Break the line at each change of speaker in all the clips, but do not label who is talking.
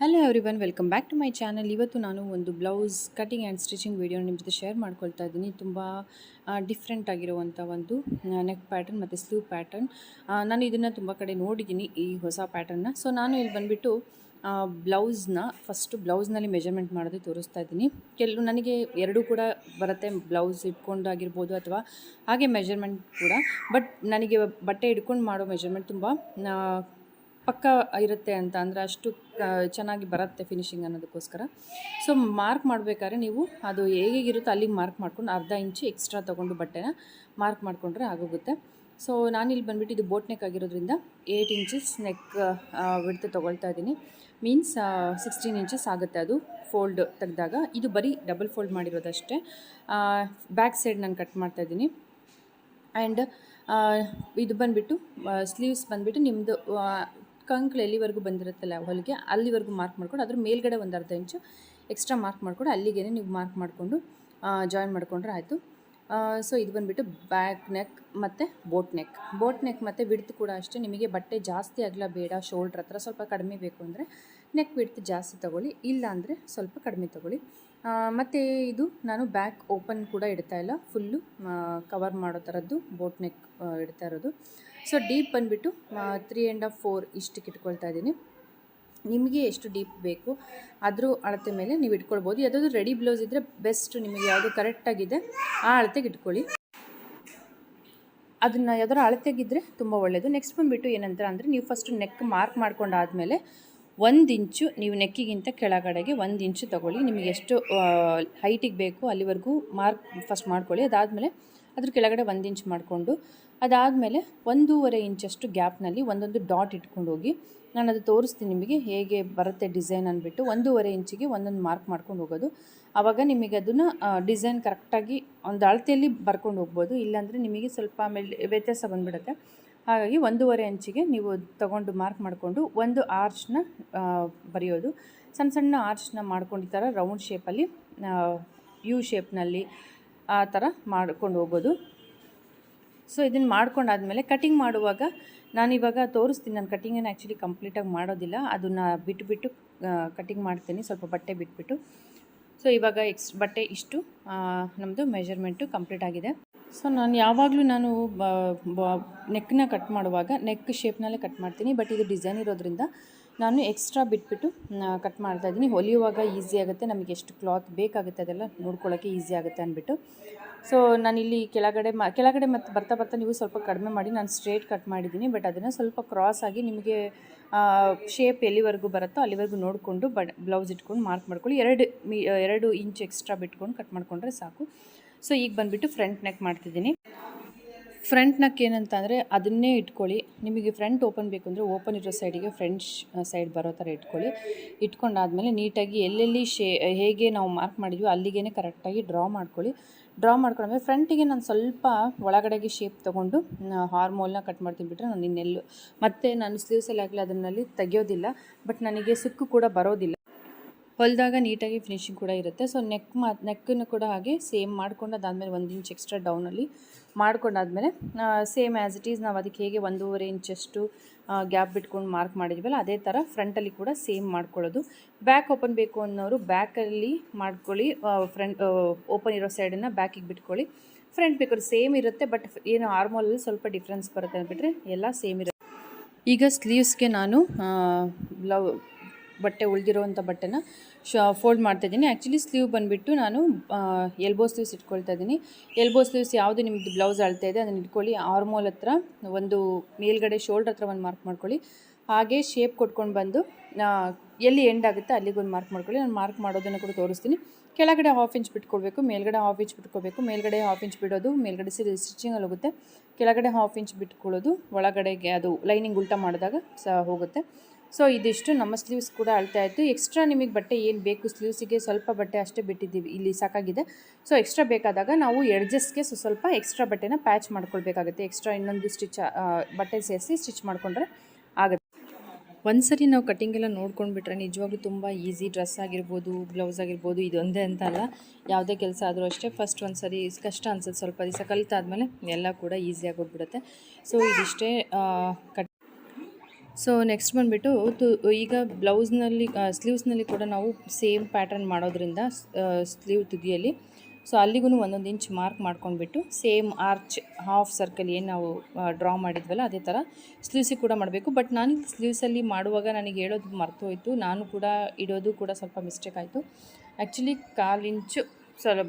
Hello everyone, welcome back to my channel. ಇವತ್ತು ನಾನು ಒಂದು blouse cutting and stitching video ನಿಮ್ಮ ಜೊತೆ ಶೇರ್ ಮಾಡ್ಕೊಳ್ತಾ ಇದ್ದೀನಿ. ತುಂಬ ಡಿಫ್ರೆಂಟ್ ಆಗಿರುವಂಥ ಒಂದು ನೆಕ್ ಪ್ಯಾಟರ್ನ್ ಮತ್ತು ಸ್ಲೀವ್ ಪ್ಯಾಟರ್ನ್. ನಾನು ಇದನ್ನು ತುಂಬ ಕಡೆ ನೋಡಿದ್ದೀನಿ, ಈ ಹೊಸ ಪ್ಯಾಟರ್ನ. ಸೊ ನಾನು ಇಲ್ಲಿ ಬಂದುಬಿಟ್ಟು ಬ್ಲೌಸ್ನಲ್ಲಿ ಮೆಜರ್ಮೆಂಟ್ ಮಾಡೋದು ತೋರಿಸ್ತಾ ಇದ್ದೀನಿ. ನನಗೆ ಎರಡೂ ಕೂಡ ಬರುತ್ತೆ, ಬ್ಲೌಸ್ ಇಟ್ಕೊಂಡಾಗಿರ್ಬೋದು ಅಥವಾ ಹಾಗೆ ಮೆಜರ್ಮೆಂಟ್ ಕೂಡ. ಬಟ್ ನನಗೆ ಬಟ್ಟೆ ಇಟ್ಕೊಂಡು ಮಾಡೋ ಮೆಜರ್ಮೆಂಟ್ ತುಂಬ ಪಕ್ಕ ಇರುತ್ತೆ ಅಂತ ಅಂದರೆ ಅಷ್ಟು ಚೆನ್ನಾಗಿ ಬರುತ್ತೆ ಫಿನಿಶಿಂಗ್ ಅನ್ನೋದಕ್ಕೋಸ್ಕರ. ಸೊ ಮಾರ್ಕ್ ಮಾಡಬೇಕಾದ್ರೆ ನೀವು ಅದು ಹೇಗಿರುತ್ತೋ ಅಲ್ಲಿಗೆ ಮಾರ್ಕ್ ಮಾಡ್ಕೊಂಡು ಅರ್ಧ ಇಂಚು ಎಕ್ಸ್ಟ್ರಾ ತೊಗೊಂಡು ಬಟ್ಟೆನ ಮಾರ್ಕ್ ಮಾಡಿಕೊಂಡ್ರೆ ಆಗೋಗುತ್ತೆ. ಸೊ ನಾನಿಲ್ಲಿ ಬಂದುಬಿಟ್ಟು ಇದು ಬೋಟ್ ನೆಕ್ ಆಗಿರೋದ್ರಿಂದ 8 ಇಂಚಸ್ ನೆಕ್ ವಿಡ್ತ್ ತೊಗೊಳ್ತಾ ಇದ್ದೀನಿ. ಮೀನ್ಸ್ 16 ಇಂಚಸ್ ಆಗುತ್ತೆ ಅದು ಫೋಲ್ಡ್ ತೆಗೆದಾಗ. ಇದು ಬರೀ ಡಬಲ್ ಫೋಲ್ಡ್ ಮಾಡಿರೋದಷ್ಟೇ. ಬ್ಯಾಕ್ ಸೈಡ್ ನಾನು ಕಟ್ ಮಾಡ್ತಾಯಿದ್ದೀನಿ. ಆ್ಯಂಡ್ ಇದು ಬಂದುಬಿಟ್ಟು ಸ್ಲೀವ್ಸ್ ಬಂದುಬಿಟ್ಟು ನಿಮ್ಮದು ಕಂಕ್ಳು ಎಲ್ಲಿವರೆಗೂ ಬಂದಿರುತ್ತಲ್ಲ ಹೊಲಿಗೆ ಅಲ್ಲಿವರೆಗೂ ಮಾರ್ಕ್ ಮಾಡ್ಕೊಂಡು ಅದ್ರ ಮೇಲ್ಗಡೆ ಒಂದು ಅರ್ಧ ಇಂಚು ಎಕ್ಸ್ಟ್ರಾ ಮಾರ್ಕ್ ಮಾಡಿಕೊಂಡು ಅಲ್ಲಿಗೆ ನೀವು ಮಾರ್ಕ್ ಮಾಡಿಕೊಂಡು ಜಾಯಿನ್ ಮಾಡಿಕೊಂಡ್ರೆ ಆಯಿತು. ಸೊ ಇದು ಬಂದುಬಿಟ್ಟು ಬ್ಯಾಕ್ ನೆಕ್ ಮತ್ತು ಬೋಟ್ ನೆಕ್ ಮತ್ತು ವಿಡ್ತ್ ಕೂಡ ಅಷ್ಟೇ. ನಿಮಗೆ ಬಟ್ಟೆ ಜಾಸ್ತಿ ಆಗಲ್ಲ ಬೇಡ, ಶೋಲ್ಡ್ರ್ ಹತ್ರ ಸ್ವಲ್ಪ ಕಡಿಮೆ ಬೇಕು ಅಂದರೆ ನೆಕ್ ವಿಡ್ತ್ ಜಾಸ್ತಿ ತೊಗೊಳ್ಳಿ, ಇಲ್ಲ ಅಂದರೆ ಸ್ವಲ್ಪ ಕಡಿಮೆ ತೊಗೊಳ್ಳಿ. ಮತ್ತು ಇದು ನಾನು ಬ್ಯಾಕ್ ಓಪನ್ ಕೂಡ ಇಡ್ತಾ ಇಲ್ಲ, ಫುಲ್ಲು ಕವರ್ ಮಾಡೋ ಥರದ್ದು ಬೋಟ್ ನೆಕ್ ಇಡ್ತಾ ಇರೋದು. ಸೊ ಡೀಪ್ ಬಂದುಬಿಟ್ಟು 3.5 4 ಇಷ್ಟಕ್ಕೆ ಇಟ್ಕೊಳ್ತಾ ಇದ್ದೀನಿ. ನಿಮಗೆ ಎಷ್ಟು ಡೀಪ್ ಬೇಕು ಅದ್ರ ಅಳತೆ ಮೇಲೆ ನೀವು ಇಟ್ಕೊಳ್ಬೋದು. ಯಾವುದಾದ್ರು ರೆಡಿ ಬ್ಲೌಸ್ ಇದ್ದರೆ ಬೆಸ್ಟ್, ನಿಮಗೆ ಯಾವುದು ಕರೆಕ್ಟಾಗಿದೆ ಆ ಅಳತೆಗೆ ಇಟ್ಕೊಳ್ಳಿ. ಅದನ್ನು ಯಾವ್ದಾರು ಅಳತೆಗಿದ್ದರೆ ತುಂಬ ಒಳ್ಳೆಯದು. ನೆಕ್ಸ್ಟ್ ಬಂದುಬಿಟ್ಟು ಏನಂತ ಅಂದರೆ ನೀವು ಫಸ್ಟು ನೆಕ್ ಮಾರ್ಕ್ ಮಾಡ್ಕೊಂಡಾದಮೇಲೆ 1 ಇಂಚು ನೀವು ನೆಕ್ಕಿಗಿಂತ ಕೆಳಗಡೆಗೆ 1 ಇಂಚು ತೊಗೊಳ್ಳಿ. ನಿಮಗೆ ಎಷ್ಟು ಹೈಟಿಗೆ ಬೇಕು ಅಲ್ಲಿವರೆಗೂ ಮಾರ್ಕ್ ಫಸ್ಟ್ ಮಾಡ್ಕೊಳ್ಳಿ. ಅದಾದಮೇಲೆ ಅದ್ರ ಕೆಳಗಡೆ 1 ಇಂಚ್ ಮಾಡಿಕೊಂಡು ಅದಾದಮೇಲೆ 1.5 ಇಂಚಷ್ಟು ಗ್ಯಾಪ್ನಲ್ಲಿ ಒಂದೊಂದು ಡಾಟ್ ಇಟ್ಕೊಂಡು ಹೋಗಿ. ನಾನು ಅದು ತೋರಿಸ್ತೀನಿ ನಿಮಗೆ ಹೇಗೆ ಬರುತ್ತೆ ಡಿಸೈನ್ ಅಂದ್ಬಿಟ್ಟು. 1.5 ಇಂಚಿಗೆ ಒಂದೊಂದು ಮಾರ್ಕ್ ಮಾಡ್ಕೊಂಡು ಹೋಗೋದು. ಆವಾಗ ನಿಮಗೆ ಅದನ್ನು ಡಿಸೈನ್ ಕರೆಕ್ಟಾಗಿ ಒಂದು ಅಳತೆಯಲ್ಲಿ ಬರ್ಕೊಂಡು ಹೋಗ್ಬೋದು. ಇಲ್ಲಾಂದರೆ ನಿಮಗೆ ಸ್ವಲ್ಪ ವ್ಯತ್ಯಾಸ ಬಂದುಬಿಡುತ್ತೆ. ಹಾಗಾಗಿ 1.5 ಇಂಚಿಗೆ ನೀವು ತಗೊಂಡು ಮಾರ್ಕ್ ಮಾಡಿಕೊಂಡು ಒಂದು ಆರ್ಚ್ನ ಬರೆಯೋದು. ಸಣ್ಣ ಸಣ್ಣ ಆರ್ಚ್ನ ಮಾಡ್ಕೊಂಡು ಈ ಥರ ರೌಂಡ್ ಶೇಪಲ್ಲಿ ಯು ಶೇಪ್ನಲ್ಲಿ ಆ ಥರ ಮಾಡ್ಕೊಂಡು ಹೋಗೋದು. ಸೊ ಇದನ್ನು ಮಾಡ್ಕೊಂಡಾದಮೇಲೆ ಕಟಿಂಗ್ ಮಾಡುವಾಗ ನಾನಿವಾಗ ತೋರಿಸ್ತೀನಿ. ನಾನು ಕಟಿಂಗನ್ನು ಆ್ಯಕ್ಚುಲಿ ಕಂಪ್ಲೀಟಾಗಿ ಮಾಡೋದಿಲ್ಲ, ಅದನ್ನು ಬಿಟ್ಟು ಕಟಿಂಗ್ ಮಾಡ್ತೀನಿ, ಸ್ವಲ್ಪ ಬಟ್ಟೆ ಬಿಟ್ಬಿಟ್ಟು. ಸೊ ಇವಾಗ ಬಟ್ಟೆ ಇಷ್ಟು ನಮ್ಮದು ಮೆಜರ್ಮೆಂಟು ಕಂಪ್ಲೀಟ್ ಆಗಿದೆ. ಸೊ ನಾನು ಯಾವಾಗಲೂ ನೆಕ್ನ ಕಟ್ ಮಾಡುವಾಗ ನೆಕ್ ಶೇಪ್ನಲ್ಲೇ ಕಟ್ ಮಾಡ್ತೀನಿ. ಬಟ್ ಇದು ಡಿಸೈನ್ ಇರೋದ್ರಿಂದ ನಾನು ಎಕ್ಸ್ಟ್ರಾ ಬಿಟ್ಬಿಟ್ಟು ಕಟ್ ಮಾಡ್ತಾಯಿದ್ದೀನಿ. ಹೊಲಿಯುವಾಗ ಈಸಿ ಆಗುತ್ತೆ, ನಮಗೆ ಎಷ್ಟು ಕ್ಲಾತ್ ಬೇಕಾಗುತ್ತೆ ಅದೆಲ್ಲ ನೋಡ್ಕೊಳ್ಳೋಕ್ಕೆ ಈಸಿ ಆಗುತ್ತೆ ಅಂದ್ಬಿಟ್ಟು. ಸೊ ನಾನಿಲ್ಲಿ ಕೆಳಗಡೆ ಮತ್ತು ಬರ್ತಾ ನೀವು ಸ್ವಲ್ಪ ಕಡಿಮೆ ಮಾಡಿ, ನಾನು ಸ್ಟ್ರೇಟ್ ಕಟ್ ಮಾಡಿದ್ದೀನಿ. ಬಟ್ ಅದನ್ನು ಸ್ವಲ್ಪ ಕ್ರಾಸ್ ಆಗಿ ನಿಮಗೆ ಶೇಪ್ ಎಲ್ಲಿವರೆಗೂ ಬರುತ್ತೋ ಅಲ್ಲಿವರೆಗೂ ನೋಡಿಕೊಂಡು ಬ್ಲೌಸ್ ಇಟ್ಕೊಂಡು ಮಾರ್ಕ್ ಮಾಡ್ಕೊಳ್ಳಿ. 2 ಇಂಚ್ ಎಕ್ಸ್ಟ್ರಾ ಬಿಟ್ಕೊಂಡು ಕಟ್ ಮಾಡಿಕೊಂಡ್ರೆ ಸಾಕು. ಸೊ ಈಗ ಬಂದುಬಿಟ್ಟು ಫ್ರಂಟ್ ನೆಕ್ ಮಾಡ್ತಿದ್ದೀನಿ. ಫ್ರಂಟ್ ನೆಕ್ ಏನಂತ ಅಂದರೆ ಅದನ್ನೇ ಇಟ್ಕೊಳ್ಳಿ. ನಿಮಗೆ ಫ್ರಂಟ್ ಓಪನ್ ಬೇಕು ಅಂದರೆ ಓಪನ್ ಇರೋ ಸೈಡಿಗೆ ಫ್ರಂಟ್ ಸೈಡ್ ಬರೋ ಥರ ಇಟ್ಕೊಂಡಾದಮೇಲೆ ನೀಟಾಗಿ ಎಲ್ಲೆಲ್ಲಿ ಹೇಗೆ ನಾವು ಮಾರ್ಕ್ ಮಾಡಿದ್ವಿ ಅಲ್ಲಿಗೇ ಕರೆಕ್ಟಾಗಿ ಡ್ರಾ ಮಾಡ್ಕೊಂಡ್ಮೇಲೆ ಫ್ರಂಟಿಗೆ ನಾನು ಸ್ವಲ್ಪ ಒಳಗಡೆಗೆ ಶೇಪ್ ತೊಗೊಂಡು ಹಾರ್ಮೋಲ್ನ ಕಟ್ ಮಾಡ್ತೀನಿ. ಬಿಟ್ಟರೆ ನಾನು ಇನ್ನೆಲ್ಲೂ ಮತ್ತು ನಾನು ಸ್ಲೀವ್ಸಲ್ಲಿ ಆಗಲಿ ಅದನ್ನಲ್ಲಿ ತೆಗೆಯೋದಿಲ್ಲ. ಬಟ್ ನನಗೆ ಸುಕ್ಕು ಕೂಡ ಬರೋದಿಲ್ಲ, ಹೊಲಿದಾಗ ನೀಟಾಗಿ ಫಿನಿಶಿಂಗ್ ಕೂಡ ಇರುತ್ತೆ. ಸೊ ನೆಕ್ಕನ್ನು ಕೂಡ ಹಾಗೆ ಸೇಮ್ ಮಾಡ್ಕೊಂಡು ಅದಾದಮೇಲೆ 1 ಇಂಚ್ ಎಕ್ಸ್ಟ್ರಾ ಡೌನಲ್ಲಿ ಮಾಡ್ಕೊಂಡಾದಮೇಲೆ ಸೇಮ್ ಆ್ಯಸ್ ಇಟ್ ಈಸ್ ನಾವು ಅದಕ್ಕೆ ಹೇಗೆ 1.5 ಇಂಚಷ್ಟು ಗ್ಯಾಪ್ ಬಿಟ್ಕೊಂಡು ಮಾರ್ಕ್ ಮಾಡಿದ್ವಲ್ಲ ಅದೇ ಥರ ಫ್ರಂಟಲ್ಲಿ ಕೂಡ ಸೇಮ್ ಮಾಡ್ಕೊಳ್ಳೋದು. ಬ್ಯಾಕ್ ಓಪನ್ ಬೇಕು ಅನ್ನೋರು ಬ್ಯಾಕಲ್ಲಿ ಮಾಡ್ಕೊಳ್ಳಿ, ಫ್ರಂಟ್ ಓಪನ್ ಇರೋ ಸೈಡನ್ನು ಬ್ಯಾಕಿಗೆ ಬಿಟ್ಕೊಳ್ಳಿ. ಫ್ರಂಟ್ ಬೇಕಾದ್ರೆ ಸೇಮ್ ಇರುತ್ತೆ, ಬಟ್ ಏನು ಆರ್ಮೋಲಲ್ಲಿ ಸ್ವಲ್ಪ ಡಿಫ್ರೆನ್ಸ್ ಬರುತ್ತೆ ಅಂದ್ಬಿಟ್ರೆ ಎಲ್ಲ ಸೇಮ್ ಇರುತ್ತೆ. ಈಗ ಸ್ಲೀವ್ಸ್ಗೆ ನಾನು ಬಟ್ಟೆ ಉಳಿದಿರೋವಂಥ ಬಟ್ಟೆನ ಫೋಲ್ಡ್ ಮಾಡ್ತಾಯಿದ್ದೀನಿ. ಆ್ಯಕ್ಚುಲಿ ಸ್ಲೀವ್ ಬಂದುಬಿಟ್ಟು ನಾನು ಎಲ್ಬೋ ಸ್ಲೀವ್ಸ್ ಇಟ್ಕೊಳ್ತಾ ಇದ್ದೀನಿ. ಎಲ್ಬೋ ಸ್ಲೀವ್ಸ್ ಯಾವುದು ನಿಮ್ಮದು ಬ್ಲೌಸ್ ಅಳ್ತಾ ಇದೆ ಅದನ್ನು ಇಟ್ಕೊಳ್ಳಿ. ಆರ್ಮೋಲ್ ಹತ್ರ ಒಂದು ಮೇಲ್ಗಡೆ ಶೋಲ್ಡ್ರ್ ಹತ್ರ ಒಂದು ಮಾರ್ಕ್ ಮಾಡ್ಕೊಳ್ಳಿ. ಹಾಗೆ ಶೇಪ್ ಕೊಟ್ಕೊಂಡು ಬಂದು ಎಲ್ಲಿ ಎಂಡ್ ಆಗುತ್ತೆ ಅಲ್ಲಿಗೊಂದು ಮಾರ್ಕ್ ಮಾಡ್ಕೊಳ್ಳಿ. ನಾನು ಮಾರ್ಕ್ ಮಾಡೋದನ್ನು ಕೂಡ ತೋರಿಸ್ತೀನಿ. ಕೆಳಗಡೆ 1/2 ಇಂಚ್ ಬಿಟ್ಕೊಳ್ಬೇಕು, ಮೇಲ್ಗಡೆ 1/2 ಇಂಚ್ ಬಿಟ್ಕೋಬೇಕು. ಮೇಲ್ಗಡೆ 1/2 ಇಂಚ್ ಬಿಡೋದು, ಮೇಲ್ಗಡೆ ಸ್ಟಿಚಿಂಗಲ್ಲಿ ಹೋಗುತ್ತೆ. ಕೆಳಗಡೆ 1/2 ಇಂಚ್ ಬಿಟ್ಕೊಳ್ಳೋದು, ಒಳಗಡೆಗೆ ಅದು ಲೈನಿಂಗ್ ಉಲ್ಟಾ ಮಾಡಿದಾಗ ಹೋಗುತ್ತೆ. ಸೊ ಇದಿಷ್ಟು ನಮ್ಮ ಸ್ಲೀವ್ಸ್ ಕೂಡ ಅಳ್ತಾ ಇತ್ತು. ಎಕ್ಸ್ಟ್ರಾ ನಿಮಗೆ ಬಟ್ಟೆ ಏನು ಬೇಕು ಸ್ಲೀವ್ಸಿಗೆ ಸ್ವಲ್ಪ ಬಟ್ಟೆ ಅಷ್ಟೇ ಬಿಟ್ಟಿದ್ದೀವಿ, ಇಲ್ಲಿ ಸಾಕಾಗಿದೆ. ಸೊ ಎಕ್ಸ್ಟ್ರಾ ಬೇಕಾದಾಗ ನಾವು ಎಡ್ಜಸ್ಗೆ ಸ್ವಲ್ಪ ಎಕ್ಸ್ಟ್ರಾ ಬಟ್ಟೆನ ಪ್ಯಾಚ್ ಮಾಡ್ಕೊಳ್ಬೇಕಾಗುತ್ತೆ. ಎಕ್ಸ್ಟ್ರಾ ಇನ್ನೊಂದು ಬಟ್ಟೆ ಸೇರಿಸಿ ಸ್ಟಿಚ್ ಮಾಡಿಕೊಂಡ್ರೆ ಆಗುತ್ತೆ. ಒಂದ್ಸರಿ ನಾವು ಕಟ್ಟಿಂಗೆಲ್ಲ ನೋಡ್ಕೊಂಡ್ಬಿಟ್ರೆ ನಿಜವಾಗ್ಲೂ ತುಂಬ ಈಸಿ. ಡ್ರೆಸ್ ಆಗಿರ್ಬೋದು, ಬ್ಲೌಸ್ ಆಗಿರ್ಬೋದು, ಇದೊಂದೇ ಅಂತ ಅಲ್ಲ, ಯಾವುದೇ ಕೆಲಸ ಆದರೂ ಅಷ್ಟೇ ಫಸ್ಟ್ ಒಂದು ಸರಿ ಕಷ್ಟ ಅನ್ಸುತ್ತೆ. ಸ್ವಲ್ಪ ದಿವಸ ಕಲಿತಾದ್ಮೇಲೆ ಎಲ್ಲ ಕೂಡ ಈಸಿಯಾಗಿ ಹೋಗ್ಬಿಡುತ್ತೆ. ಸೊ ಇದಿಷ್ಟೇ ಸೊ ನೆಕ್ಸ್ಟ್ ಬಂದುಬಿಟ್ಟು ಈಗ ಬ್ಲೌಸ್ನಲ್ಲಿ ಸ್ಲೀವ್ಸ್ನಲ್ಲಿ ಕೂಡ ನಾವು ಸೇಮ್ ಪ್ಯಾಟರ್ನ್ ಮಾಡೋದ್ರಿಂದ ಸ್ಲೀವ್ ತುದಿಯಲ್ಲಿ ಸೊ ಅಲ್ಲಿಗೂ ಒಂದೊಂದು ಇಂಚ್ ಮಾರ್ಕ್ ಮಾಡ್ಕೊಂಡ್ಬಿಟ್ಟು ಸೇಮ್ ಆರ್ಚ್ ಹಾಫ್ ಸರ್ಕಲ್ ಏನು ನಾವು ಡ್ರಾ ಮಾಡಿದ್ವಲ್ಲ ಅದೇ ಥರ ಸ್ಲೀವ್ಸಿಗೆ ಕೂಡ ಮಾಡಬೇಕು. ಬಟ್ ನಾನು ಸ್ಲೀವ್ಸಲ್ಲಿ ಮಾಡುವಾಗ ನನಗೆ ಹೇಳೋದು ಮರ್ತೋಯ್ತು, ನಾನು ಕೂಡ ಇಡೋದು ಕೂಡ ಸ್ವಲ್ಪ ಮಿಸ್ಟೇಕ್ ಆಯಿತು. ಆ್ಯಕ್ಚುಲಿ 1/4 ಇಂಚು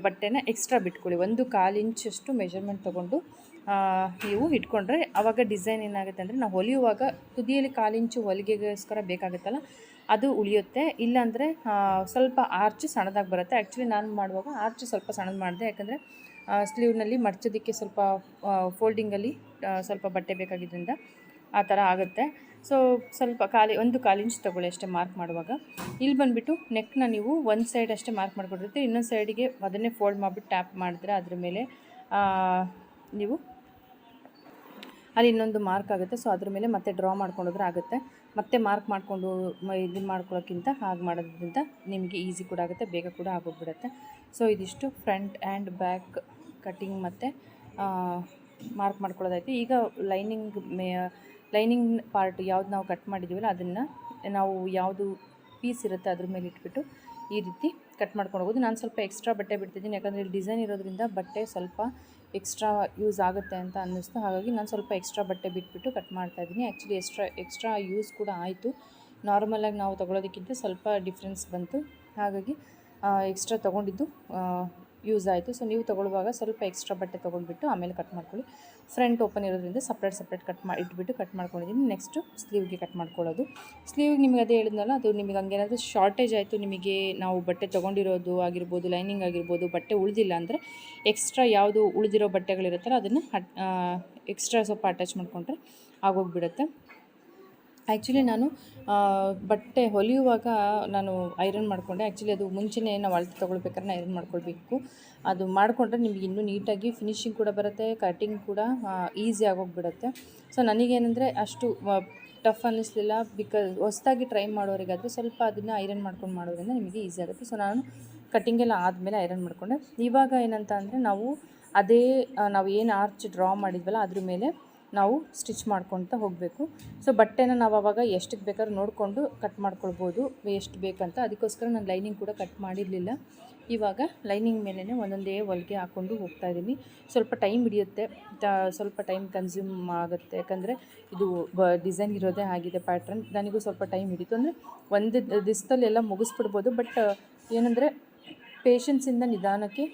ಬಟ್ಟೆನ ಎಕ್ಸ್ಟ್ರಾ ಬಿಟ್ಕೊಳ್ಳಿ. 1/4 ಇಂಚಷ್ಟು ಮೆಜರ್ಮೆಂಟ್ ತೊಗೊಂಡು ನೀವು ಇಟ್ಕೊಂಡ್ರೆ ಆವಾಗ ಡಿಸೈನ್ ಏನಾಗುತ್ತೆ ಅಂದರೆ ನಾವು ಹೊಲಿಯುವಾಗ ತುದಿಯಲ್ಲಿ 1/4 ಇಂಚು ಹೊಲಿಗೆಗೋಸ್ಕರ ಬೇಕಾಗುತ್ತಲ್ಲ ಅದು ಉಳಿಯುತ್ತೆ. ಇಲ್ಲಾಂದರೆ ಸ್ವಲ್ಪ ಆರ್ಚ್ ಸಣ್ಣದಾಗಿ ಬರುತ್ತೆ. ಆ್ಯಕ್ಚುಲಿ ನಾನು ಮಾಡುವಾಗ ಆರ್ಚ್ ಸ್ವಲ್ಪ ಸಣ್ಣದು ಮಾಡಿದೆ, ಯಾಕಂದರೆ ಸ್ಲೀವ್ನಲ್ಲಿ ಮಡ್ಚೋದಕ್ಕೆ ಸ್ವಲ್ಪ ಫೋಲ್ಡಿಂಗಲ್ಲಿ ಸ್ವಲ್ಪ ಬಟ್ಟೆ ಬೇಕಾಗಿದ್ದರಿಂದ ಆ ಥರ ಆಗುತ್ತೆ. ಸೊ ಸ್ವಲ್ಪ 1/4 ಇಂಚ್ ತೊಗೊಳ್ಳಿ ಅಷ್ಟೇ ಮಾರ್ಕ್ ಮಾಡುವಾಗ. ಇಲ್ಲಿ ಬಂದುಬಿಟ್ಟು ನೆಕ್ನ ನೀವು ಒಂದು ಸೈಡ್ ಅಷ್ಟೇ ಮಾರ್ಕ್ ಮಾಡ್ಕೊಂಡಿರ್ತೀವಿ, ಇನ್ನೊಂದು ಸೈಡಿಗೆ ಅದನ್ನೇ ಫೋಲ್ಡ್ ಮಾಡಿಬಿಟ್ಟು ಟ್ಯಾಪ್ ಮಾಡಿದ್ರೆ ಅದ್ರ ಮೇಲೆ ನೀವು ಅಲ್ಲಿ ಇನ್ನೊಂದು ಮಾರ್ಕ್ ಆಗುತ್ತೆ. ಸೊ ಅದ್ರ ಮೇಲೆ ಮತ್ತೆ ಡ್ರಾ ಮಾಡ್ಕೊಂಡೋದ್ರೆ ಆಗುತ್ತೆ. ಮತ್ತೆ ಮಾರ್ಕ್ ಮಾಡಿಕೊಂಡು ಇದು ಮಾಡ್ಕೊಳ್ಳೋಕ್ಕಿಂತ ಹಾಗೆ ಮಾಡೋದ್ರಿಂದ ನಿಮಗೆ ಈಸಿ ಕೂಡ ಆಗುತ್ತೆ, ಬೇಗ ಕೂಡ ಆಗೋಗ್ಬಿಡುತ್ತೆ. ಸೊ ಇದಿಷ್ಟು ಫ್ರಂಟ್ ಆ್ಯಂಡ್ ಬ್ಯಾಕ್ ಕಟ್ಟಿಂಗ್ ಮತ್ತು ಮಾರ್ಕ್ ಮಾಡ್ಕೊಳ್ಳೋದಾಯಿತು. ಈಗ ಲೈನಿಂಗ್ ಪಾರ್ಟ್ ಯಾವ್ದು ನಾವು ಕಟ್ ಮಾಡಿದ್ದೀವಲ್ಲ ಅದನ್ನು ನಾವು ಯಾವುದು ಪೀಸ್ ಇರುತ್ತೆ ಅದ್ರ ಮೇಲೆ ಇಟ್ಬಿಟ್ಟು ಈ ರೀತಿ ಕಟ್ ಮಾಡ್ಕೊಂಡು ಹೋಗೋದು. ನಾನು ಸ್ವಲ್ಪ ಎಕ್ಸ್ಟ್ರಾ ಬಟ್ಟೆ ಬಿಡ್ತಿದ್ದೀನಿ, ಯಾಕಂದರೆ ಇಲ್ಲಿ ಡಿಸೈನ್ ಇರೋದ್ರಿಂದ ಬಟ್ಟೆ ಸ್ವಲ್ಪ ಎಕ್ಸ್ಟ್ರಾ ಯೂಸ್ ಆಗುತ್ತೆ ಅಂತ ಅನ್ನಿಸ್ತು. ಹಾಗಾಗಿ ನಾನು ಸ್ವಲ್ಪ ಎಕ್ಸ್ಟ್ರಾ ಬಟ್ಟೆ ಬಿಟ್ಬಿಟ್ಟು ಕಟ್ ಮಾಡ್ತಾಯಿದ್ದೀನಿ. ಆ್ಯಕ್ಚುಲಿ ಎಕ್ಸ್ಟ್ರಾ ಯೂಸ್ ಕೂಡ ಆಯಿತು. ನಾರ್ಮಲಾಗಿ ನಾವು ತೊಗೊಳೋದಕ್ಕಿಂತ ಸ್ವಲ್ಪ ಡಿಫ್ರೆನ್ಸ್ ಬಂತು, ಹಾಗಾಗಿ ಎಕ್ಸ್ಟ್ರಾ ತೊಗೊಂಡಿದ್ದು ಯೂಸ್ ಆಯಿತು. ಸೊ ನೀವು ತೊಗೊಳ್ಳುವಾಗ ಸ್ವಲ್ಪ ಎಕ್ಸ್ಟ್ರಾ ಬಟ್ಟೆ ತೊಗೊಂಡ್ಬಿಟ್ಟು ಆಮೇಲೆ ಕಟ್ ಮಾಡ್ಕೊಳ್ಳಿ. ಫ್ರಂಟ್ ಓಪನ್ ಇರೋದ್ರಿಂದ ಸಪ್ರೇಟ್ ಇಟ್ಬಿಟ್ಟು ಕಟ್ ಮಾಡ್ಕೊಂಡಿದ್ದೀನಿ. ನೆಕ್ಸ್ಟು ಸ್ಲೀವ್ಗೆ ಕಟ್ ಮಾಡ್ಕೊಳ್ಳೋದು. ಸ್ಲೀವ್ಗೆ ನಿಮಗೆ ಅದೇ ಹೇಳಿದ್ನಲ್ಲ, ಅದು ನಿಮಗೆ ಹಂಗೇನಾದರೂ ಶಾರ್ಟೇಜ್ ಆಯಿತು, ನಿಮಗೆ ನಾವು ಬಟ್ಟೆ ತೊಗೊಂಡಿರೋದು ಆಗಿರ್ಬೋದು, ಲೈನಿಂಗ್ ಆಗಿರ್ಬೋದು, ಬಟ್ಟೆ ಉಳಿದಿಲ್ಲ ಅಂದರೆ ಎಕ್ಸ್ಟ್ರಾ ಯಾವುದು ಉಳಿದಿರೋ ಬಟ್ಟೆಗಳಿರುತ್ತಲ್ಲ ಅದನ್ನು ಎಕ್ಸ್ಟ್ರಾ ಸ್ವಲ್ಪ ಅಟ್ಯಾಚ್ ಮಾಡಿಕೊಂಡ್ರೆ ಆಗೋಗ್ಬಿಡುತ್ತೆ. ಆ್ಯಕ್ಚುಲಿ ನಾನು ಬಟ್ಟೆ ಹೊಲಿಯುವಾಗ ನಾನು ಐರನ್ ಮಾಡಿಕೊಂಡೆ. ಆ್ಯಕ್ಚುಲಿ ಅದು ಮುಂಚೆನೇ ನಾವು ಅಳತೆ ತೊಗೊಳ್ಬೇಕಾದ್ರೆ ಐರನ್ ಮಾಡ್ಕೊಳ್ಬೇಕು. ಅದು ಮಾಡಿಕೊಂಡ್ರೆ ನಿಮಗೆ ಇನ್ನೂ ನೀಟಾಗಿ ಫಿನಿಶಿಂಗ್ ಕೂಡ ಬರುತ್ತೆ, ಕಟಿಂಗ್ ಕೂಡ ಈಸಿ ಆಗೋಗ್ಬಿಡುತ್ತೆ. ಸೊ ನನಗೇನೆಂದರೆ ಅಷ್ಟು ಟಫ್ ಅನ್ನಿಸ್ಲಿಲ್ಲ, ಬಿಕಾಸ್ ಹೊಸದಾಗಿ ಟ್ರೈ ಮಾಡೋರಿಗಾದರೆ ಸ್ವಲ್ಪ ಅದನ್ನು ಐರನ್ ಮಾಡ್ಕೊಂಡು ಮಾಡೋದ್ರಿಂದ ನಿಮಗೆ ಈಸಿ ಆಗುತ್ತೆ. ಸೊ ನಾನು ಕಟ್ಟಿಂಗೆಲ್ಲ ಆದಮೇಲೆ ಐರನ್ ಮಾಡಿಕೊಂಡೆ. ಇವಾಗ ಏನಂತ ಅಂದರೆ ನಾವು ಏನು ಆರ್ಚ್ ಡ್ರಾ ಮಾಡಿದ್ವಲ್ಲ ಅದ್ರ ಮೇಲೆ ನಾವು ಸ್ಟಿಚ್ ಮಾಡ್ಕೊತ ಹೋಗಬೇಕು. ಸೊ ಬಟ್ಟೆನ ನಾವು ಆವಾಗ ಎಷ್ಟಕ್ಕೆ ಬೇಕಾದ್ರೂ ನೋಡಿಕೊಂಡು ಕಟ್ ಮಾಡ್ಕೊಳ್ಬೋದು, ಎಷ್ಟು ಬೇಕಂತ. ಅದಕ್ಕೋಸ್ಕರ ನಾನು ಲೈನಿಂಗ್ ಕೂಡ ಕಟ್ ಮಾಡಿರಲಿಲ್ಲ. ಇವಾಗ ಲೈನಿಂಗ್ ಮೇಲೇ ಒಂದೊಂದೇ ಹೊಲಿಗೆ ಹಾಕ್ಕೊಂಡು ಹೋಗ್ತಾಯಿದ್ದೀನಿ. ಸ್ವಲ್ಪ ಟೈಮ್ ಹಿಡಿಯುತ್ತೆ, ಸ್ವಲ್ಪ ಟೈಮ್ ಕನ್ಸ್ಯೂಮ್ ಆಗುತ್ತೆ, ಯಾಕಂದರೆ ಇದು ಡಿಸೈನ್ ಇರೋದೇ ಆಗಿದೆ ಪ್ಯಾಟ್ರನ್. ನನಗೂ ಸ್ವಲ್ಪ ಟೈಮ್ ಹಿಡಿತು. ಅಂದರೆ ಒಂದು ದಿವಸದಲ್ಲೆಲ್ಲ ಮುಗಿಸ್ಬಿಡ್ಬೋದು, ಬಟ್ ಏನಂದರೆ ಪೇಷನ್ಸಿಂದ ನಿಧಾನಕ್ಕೆ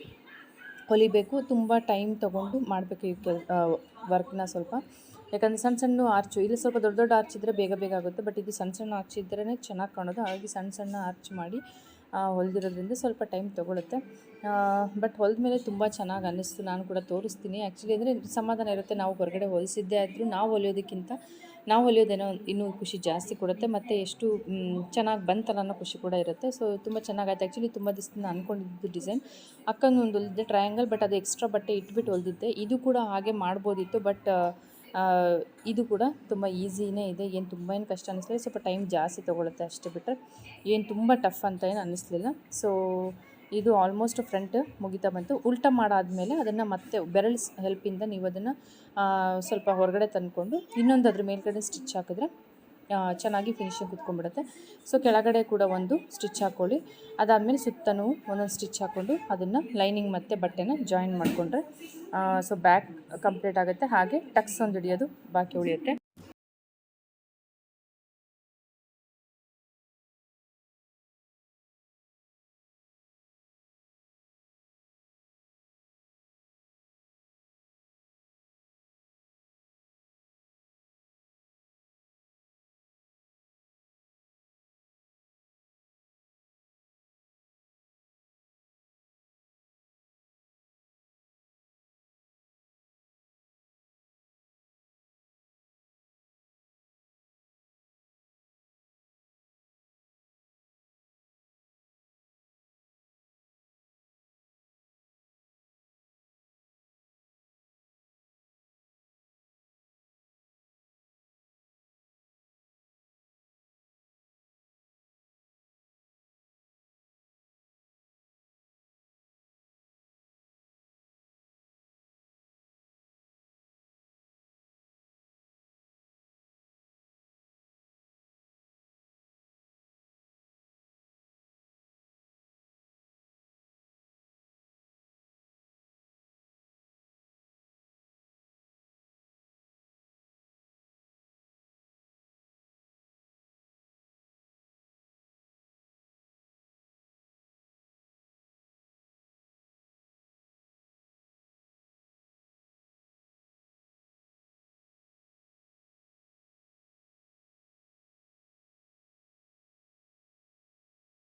ಹೊಲಿಬೇಕು. ತುಂಬ ಟೈಮ್ ತೊಗೊಂಡು ಮಾಡಬೇಕು ಈ ವರ್ಕ್ನ ಸ್ವಲ್ಪ, ಯಾಕಂದರೆ ಸಣ್ಣ ಆರ್ಚು ಇಲ್ಲಿ ಸ್ವಲ್ಪ ದೊಡ್ಡ ಆರ್ಚ್ ಇದ್ದರೆ ಬೇಗ ಆಗುತ್ತೆ. ಬಟ್ ಇದು ಸಣ್ಣ ಆರ್ಚ್ ಇದ್ರೇ ಚೆನ್ನಾಗಿ ಕಾಣೋದು, ಹಾಗಾಗಿ ಸಣ್ಣ ಆರ್ಚ್ ಮಾಡಿ ಹೊಲಿದಿರೋದ್ರಿಂದ ಸ್ವಲ್ಪ ಟೈಮ್ ತೊಗೊಳುತ್ತೆ. ಬಟ್ ಹೊಲಿದ ಮೇಲೆ ತುಂಬ ಚೆನ್ನಾಗಿ ಅನ್ನಿಸ್ತು. ನಾನು ಕೂಡ ತೋರಿಸ್ತೀನಿ. ಆ್ಯಕ್ಚುಲಿ ಅಂದರೆ ಸಮಾಧಾನ ಇರುತ್ತೆ, ನಾವು ಹೊರಗಡೆ ಹೊಲಿಸಿದ್ದೇ ಆದರೂ ನಾವು ಹೊಲಿಯೋದಕ್ಕಿಂತ ನಾವು ಹೊಲಿಯೋದೇನೋ ಇನ್ನೂ ಖುಷಿ ಜಾಸ್ತಿ ಕೊಡುತ್ತೆ, ಮತ್ತು ಎಷ್ಟು ಚೆನ್ನಾಗಿ ಬಂತಲ್ಲ ಅನ್ನೋ ಖುಷಿ ಕೂಡ ಇರುತ್ತೆ. ಸೊ ತುಂಬ ಚೆನ್ನಾಗಾಯ್ತು. ಆ್ಯಕ್ಚುಲಿ ತುಂಬ ದಿವಸದಿಂದ ಅಂದ್ಕೊಂಡಿದ್ದು ಡಿಸೈನ್ ಅಕ್ಕಂದು ಒಂದು ಹೊಲಿದಿದ್ದೆ ಟ್ರಯಾಂಗಲ್, ಬಟ್ ಅದು ಎಕ್ಸ್ಟ್ರಾ ಬಟ್ಟೆ ಇಟ್ಬಿಟ್ಟು ಹೊಲಿದಿದ್ದೆ. ಇದು ಕೂಡ ಹಾಗೆ ಮಾಡ್ಬೋದಿತ್ತು, ಬಟ್ ಇದು ಕೂಡ ತುಂಬ ಈಸಿನೇ ಇದೆ, ಏನು ತುಂಬ ಕಷ್ಟ ಅನ್ನಿಸ್ಲಿಲ್ಲ. ಸ್ವಲ್ಪ ಟೈಮ್ ಜಾಸ್ತಿ ತೊಗೊಳುತ್ತೆ ಅಷ್ಟೇ, ಬಿಟ್ಟರೆ ಏನು ತುಂಬ ಟಫ್ ಅಂತ ಏನು ಅನ್ನಿಸ್ಲಿಲ್ಲ. ಸೊ ಇದು ಆಲ್ಮೋಸ್ಟ್ ಫ್ರಂಟ್ ಮುಗಿತಾ ಬಂತು. ಉಲ್ಟಾ ಮಾಡಾದಮೇಲೆ ಅದನ್ನು ಮತ್ತೆ ಬೆರಳು ಹೆಲ್ಪಿಂದ ನೀವು ಅದನ್ನು ಸ್ವಲ್ಪ ಹೊರಗಡೆ ತಂದುಕೊಂಡು ಇನ್ನೊಂದು ಅದ್ರ ಮೇಲ್ಗಡೆ ಸ್ಟಿಚ್ ಹಾಕಿದ್ರೆ ಚೆನ್ನಾಗಿ ಫಿನಿಶಿಂಗ್ ಕುತ್ಕೊಂಡ್ಬಿಡುತ್ತೆ. ಸೊ ಕೆಳಗಡೆ ಕೂಡ ಒಂದು ಸ್ಟಿಚ್ ಹಾಕ್ಕೊಳ್ಳಿ. ಅದಾದಮೇಲೆ ಸುತ್ತಲೂ ಒಂದೊಂದು ಸ್ಟಿಚ್ ಹಾಕ್ಕೊಂಡು ಅದನ್ನು ಲೈನಿಂಗ್ ಮತ್ತು ಬಟ್ಟೆನ ಜಾಯಿನ್ ಮಾಡಿಕೊಂಡ್ರೆ ಸೊ ಬ್ಯಾಕ್ ಕಂಪ್ಲೀಟ್ ಆಗುತ್ತೆ. ಹಾಗೆ ಟಕ್ಸ್ ಒಂದು ಹಿಡಿಯೋದು ಬಾಕಿ ಉಳಿಯುತ್ತೆ.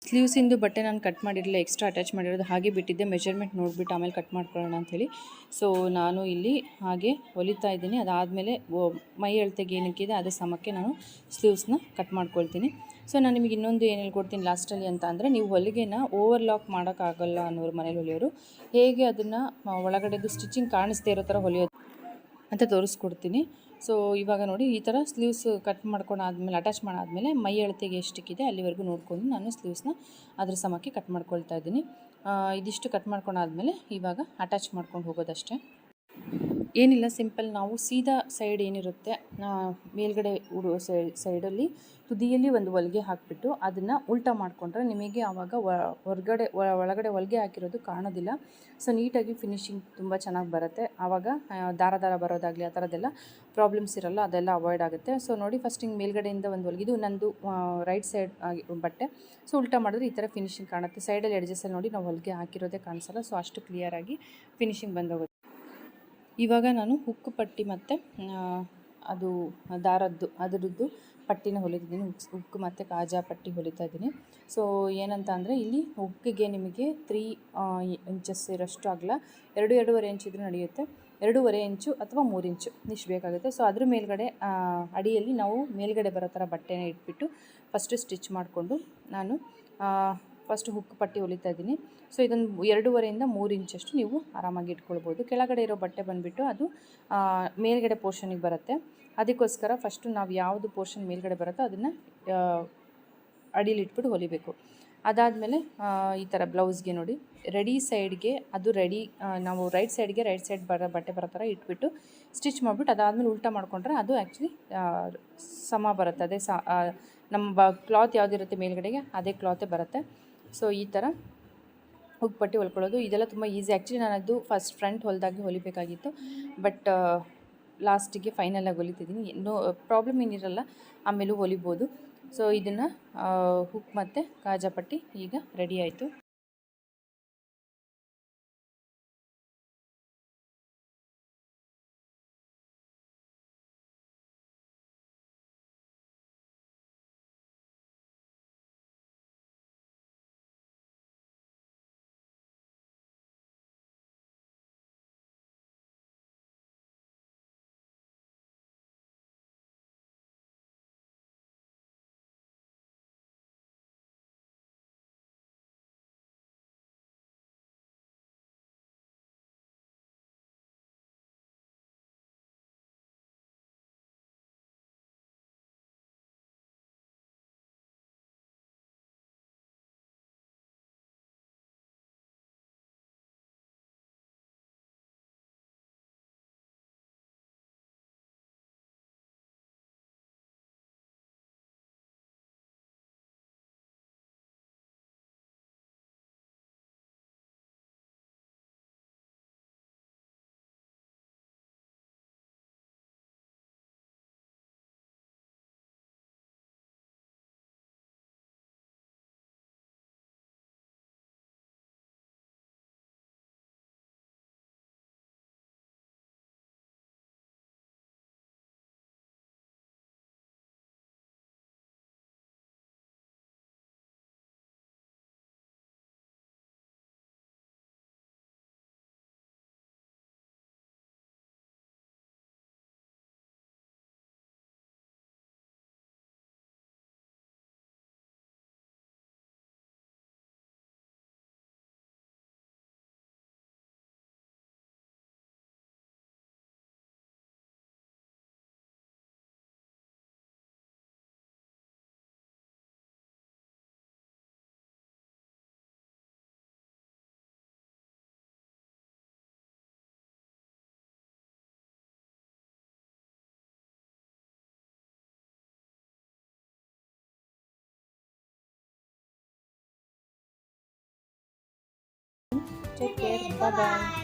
ಸ್ಲೀವ್ಸಿಂದು ಬಟ್ಟೆ ನಾನು ಕಟ್ ಮಾಡಿರಲಿಲ್ಲ, ಎಕ್ಸ್ಟ್ರಾ ಅಟ್ಯಾಚ್ ಮಾಡಿರೋದು ಹಾಗೆ ಬಿಟ್ಟಿದ್ದೆ. ಮೆಜರ್ಮೆಂಟ್ ನೋಡಿಬಿಟ್ಟು ಆಮೇಲೆ ಕಟ್ ಮಾಡ್ಕೊಳ್ಳೋಣ ಅಂಥೇಳಿ ಸೊ ನಾನು ಇಲ್ಲಿ ಹಾಗೆ ಹೊಲಿತಾ ಇದ್ದೀನಿ. ಅದಾದಮೇಲೆ ಮೈ ಅಳತೆಗೆ ಏನಕ್ಕಿದೆ ಅದೇ ಸಮಕ್ಕೆ ನಾನು ಸ್ಲೀವ್ಸ್ನ ಕಟ್ ಮಾಡ್ಕೊಳ್ತೀನಿ. ಸೊ ನಾನು ನಿಮಗೆ ಇನ್ನೊಂದು ಏನು ಹೇಳ್ಕೊಡ್ತೀನಿ ಲಾಸ್ಟಲ್ಲಿ ಅಂತ ಅಂದರೆ, ನೀವು ಹೊಲಿಗೆನ ಓವರ್ಲಾಕ್ ಮಾಡೋಕ್ಕಾಗಲ್ಲ ಅನ್ನೋರು ಮನೇಲಿ ಹೊಲಿಯೋರು ಹೇಗೆ ಅದನ್ನು ಒಳಗಡೆದು ಸ್ಟಿಚಿಂಗ್ ಕಾಣಿಸ್ದೇ ಇರೋ ಥರ ಹೊಲಿಯೋದು ಅಂತ ತೋರಿಸ್ಕೊಡ್ತೀನಿ. ಸೊ ಇವಾಗ ನೋಡಿ, ಈ ಥರ ಸ್ಲೀವ್ಸ್ ಕಟ್ ಮಾಡ್ಕೊಂಡಾದ್ಮೇಲೆ ಅಟ್ಯಾಚ್ ಮಾಡಾದಮೇಲೆ ಮೈ ಅಳತೆಗೆ ಎಷ್ಟಕ್ಕಿದೆ ಅಲ್ಲಿವರೆಗೂ ನೋಡಿಕೊಂಡು ನಾನು ಸ್ಲೀವ್ಸ್ನ ಅದ್ರ ಸಮಕ್ಕೆ ಕಟ್ ಮಾಡ್ಕೊಳ್ತಾ ಇದ್ದೀನಿ. ಇದಿಷ್ಟು ಕಟ್ ಮಾಡ್ಕೊಂಡಾದ್ಮೇಲೆ ಇವಾಗ ಅಟ್ಯಾಚ್ ಮಾಡ್ಕೊಂಡು ಹೋಗೋದಷ್ಟೇ. ಏನಿಲ್ಲ, ಸಿಂಪಲ್ ನಾವು ಸೀದಾ ಸೈಡ್ ಏನಿರುತ್ತೆ ಮೇಲ್ಗಡೆ ಸೈಡಲ್ಲಿ ತುದಿಯಲ್ಲಿ ಒಂದು ಹೊಲಿಗೆ ಹಾಕಿಬಿಟ್ಟು ಅದನ್ನು ಉಲ್ಟಾ ಮಾಡಿಕೊಂಡ್ರೆ ನಿಮಗೆ ಆವಾಗ ಒಳಗಡೆ ಹೊಲಿಗೆ ಹಾಕಿರೋದು ಕಾಣೋದಿಲ್ಲ. ಸೊ ನೀಟಾಗಿ ಫಿನಿಶಿಂಗ್ ತುಂಬ ಚೆನ್ನಾಗಿ ಬರುತ್ತೆ. ಆವಾಗ ದಾರ ಬರೋದಾಗಲಿ ಆ ಥರದ್ದೆಲ್ಲ ಪ್ರಾಬ್ಲಮ್ಸ್ ಇರೋಲ್ಲ, ಅದೆಲ್ಲ ಅವಾಯ್ಡ್ ಆಗುತ್ತೆ. ಸೊ ನೋಡಿ, ಫಸ್ಟ್ ಹಿಂಗೆ ಮೇಲ್ಗಡೆಯಿಂದ ಒಂದು ಹೊಲಿಗೆ, ನಂದು ರೈಟ್ ಸೈಡ್ ಆಗಿ ಬಟ್ಟೆ. ಸೊ ಉಲ್ಟಾ ಮಾಡಿದ್ರೆ ಈ ಥರ ಫಿನಿಶಿಂಗ್ ಕಾಣುತ್ತೆ. ಸೈಡಲ್ಲಿ ಎಡ್ಜಸ್ಸಲ್ಲಿ ನೋಡಿ ನಾವು ಹೊಲಿಗೆ ಹಾಕಿರೋದೇ ಕಾಣಿಸಲ್ಲ. ಸೊ ಅಷ್ಟು ಕ್ಲಿಯರಾಗಿ ಫಿನಿಶಿಂಗ್ ಬಂದೋಗುತ್ತೆ. ಇವಾಗ ನಾನು ಹುಕ್ಕು ಪಟ್ಟಿ ಮತ್ತು ಅದು ಅದರದ್ದು ಪಟ್ಟಿನ ಹೊಲಿತಿದ್ದೀನಿ. ಹುಕ್ಕು ಮತ್ತು ಕಾಜಾ ಪಟ್ಟಿ ಹೊಲಿತಾ ಇದ್ದೀನಿ. ಸೊ ಏನಂತ ಅಂದರೆ, ಇಲ್ಲಿ ಹುಕ್ಕಿಗೆ ನಿಮಗೆ 3 ಇಂಚಸ್ ಇರೋಷ್ಟು ಅಗಲ, 2-2.5 ಇಂಚ್ ಇದ್ರೂ ನಡೆಯುತ್ತೆ. 2.5 ಇಂಚು ಅಥವಾ 3 ಇಂಚು ಇಷ್ಟು ಬೇಕಾಗುತ್ತೆ. ಸೊ ಅದ್ರ ಮೇಲ್ಗಡೆ ಅಡಿಯಲ್ಲಿ ನಾವು ಮೇಲ್ಗಡೆ ಬರೋ ಥರ ಬಟ್ಟೆನ ಇಟ್ಬಿಟ್ಟು ಫಸ್ಟು ಸ್ಟಿಚ್ ಮಾಡಿಕೊಂಡು ನಾನು ಫಸ್ಟ್ ಹುಕ್ ಪಟ್ಟಿ ಹೊಲಿತಾ ಇದ್ದೀನಿ. ಸೊ ಇದೊಂದು 2.5ಇಂದ 3 ಇಂಚಷ್ಟು ನೀವು ಆರಾಮಾಗಿ ಇಟ್ಕೊಳ್ಬೋದು. ಕೆಳಗಡೆ ಇರೋ ಬಟ್ಟೆ ಬಂದುಬಿಟ್ಟು ಅದು ಮೇಲ್ಗಡೆ ಪೋರ್ಷನಿಗೆ ಬರುತ್ತೆ. ಅದಕ್ಕೋಸ್ಕರ ಫಸ್ಟು ನಾವು ಯಾವುದು ಪೋರ್ಷನ್ ಮೇಲ್ಗಡೆ ಬರುತ್ತೋ ಅದನ್ನು ಅಡಿಲಿ ಇಟ್ಬಿಟ್ಟು ಹೊಲಿಬೇಕು. ಅದಾದಮೇಲೆ ಈ ಥರ ಬ್ಲೌಸ್ಗೆ ನೋಡಿ, ರೆಡಿ ಸೈಡ್ಗೆ ಅದು ನಾವು ರೈಟ್ ಸೈಡ್ ಬಟ್ಟೆ ಬರೋ ಥರ ಇಟ್ಬಿಟ್ಟು ಸ್ಟಿಚ್ ಮಾಡಿಬಿಟ್ಟು ಅದಾದಮೇಲೆ ಉಲ್ಟಾ ಮಾಡಿಕೊಂಡ್ರೆ ಅದು ಆ್ಯಕ್ಚುಲಿ ಸಮ ಬರುತ್ತೆ. ಅದೇ ನಮ್ಮ ಕ್ಲಾತ್ ಯಾವುದಿರುತ್ತೆ ಮೇಲ್ಗಡೆಗೆ ಅದೇ ಕ್ಲಾತೇ ಬರುತ್ತೆ. ಸೊ ಈ ಥರ ಹುಕ್ ಪಟ್ಟಿ ಹೊಲ್ಕೊಳ್ಳೋದು ಇದೆಲ್ಲ ತುಂಬ ಈಸಿ. ಆ್ಯಕ್ಚುಲಿ ನಾನು ಅದು ಫಸ್ಟ್ ಫ್ರಂಟ್ ಹೊಲಿದಾಗಿ ಹೊಲಿಬೇಕಾಗಿತ್ತು, ಬಟ್ ಲಾಸ್ಟಿಗೆ ಫೈನಲಾಗಿ ಹೊಲಿತಿದ್ದೀನಿ. ನೋ ಪ್ರಾಬ್ಲಮ್ ಏನಿರಲ್ಲ, ಆಮೇಲೂ ಹೊಲಿಬೋದು. ಸೊ ಇದನ್ನು ಹುಕ್ ಮತ್ತು ಕಾಜಾ ಪಟ್ಟಿ ಈಗ ರೆಡಿ ಆಯಿತು. Take care. Bye bye.